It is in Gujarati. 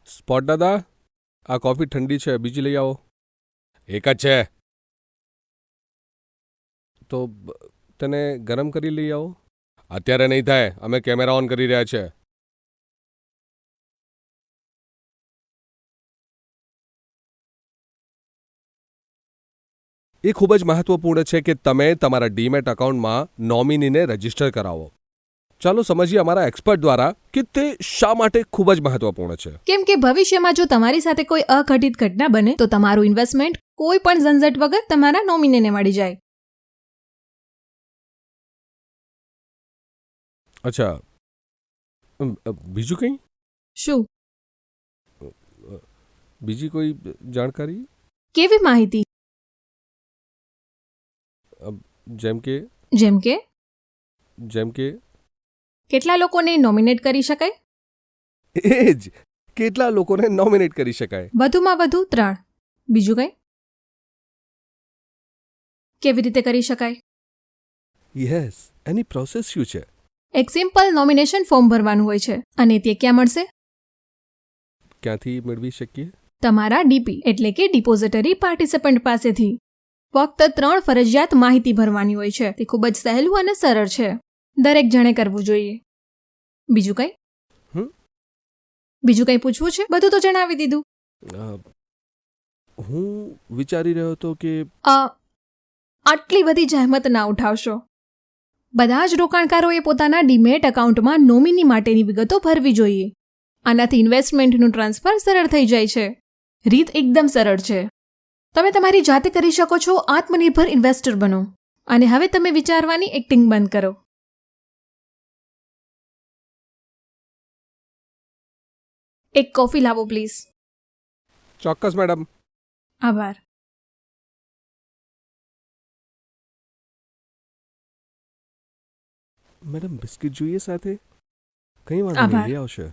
સ્પોટ દાદા, આ કોફી ઠંડી છે, બીજી લઈ આવો. એક જ છે. તો તને ગરમ કરી લઈ આવો. અત્યારે નહીં થાય, અમે કેમેરા ઓન કરી રહ્યા છે. એ ખૂબ જ મહત્વપૂર્ણ છે કે તમે તમારા ડીમેટ એકાઉન્ટમાં નોમિનીને રજીસ્ટર કરાવો. ચાલો સમજીએ અમારા એક્સપર્ટ દ્વારા કે તે શા માટે ખૂબ જ મહત્વપૂર્ણ છે. કેમ કે ભવિષ્યમાં જો તમારી સાથે કોઈ અઘટિત ઘટના બને તો તમારું ઇન્વેસ્ટમેન્ટ કોઈ પણ ઝંઝટ વગર તમારા નોમિનીને મળી જાય. અચ્છા, બીજું કંઈ? શું? બીજી કોઈ જાણકારી? કેવી માહિતી? જેમ કે જેમ કે જેમ કે કેટલા લોકોને નોમિનેટ કરી શકાય? એ જ, કેટલા લોકોને નોમિનેટ કરી શકાય? વધુમાં વધુ 3. બીજું કંઈ? કેવી રીતે કરી શકાય? યસ, એની પ્રોસેસ શું છે? એક સિમ્પલ નોમિનેશન ફોર્મ ભરવાનું હોય છે અને તે ક્યાં મળશે? ક્યાંથી મેળવી શકીએ? તમારા ડીપી એટલે કે ડિપોઝિટરી પાર્ટિસિપન્ટ પાસેથી. ફક્ત 3 ફરજિયાત માહિતી ભરવાની હોય છે. તે ખૂબ જ સહેલું અને સરળ છે. દરેક જણે કરવું જોઈએ. બીજું કંઈ? બીજું કંઈ પૂછવું છે? બધું તો જણાવી દીધું. હું વિચારી રહ્યો હતો કે આટલી બધી જહેમત ના ઉઠાવશો. બધા જ રોકાણકારોએ પોતાના ડીમેટ એકાઉન્ટમાં નોમિની માટેની વિગતો ભરવી જોઈએ. આનાથી ઇન્વેસ્ટમેન્ટનું ટ્રાન્સફર સરળ થઈ જાય છે. રીત એકદમ સરળ છે. તમે તમારી જાતે કરી શકો છો. આત્મનિર્ભર ઇન્વેસ્ટર બનો. અને હવે તમે વિચારવાની એક્ટિંગ બંધ કરો. એક કોફી લાવો પ્લીઝ. ચોક્કસ મેડમ. આભાર. મેડમ બિસ્કિટ જોઈએ સાથે? કંઈ વાંધો નહીં, આભાર. લઈ આવશે.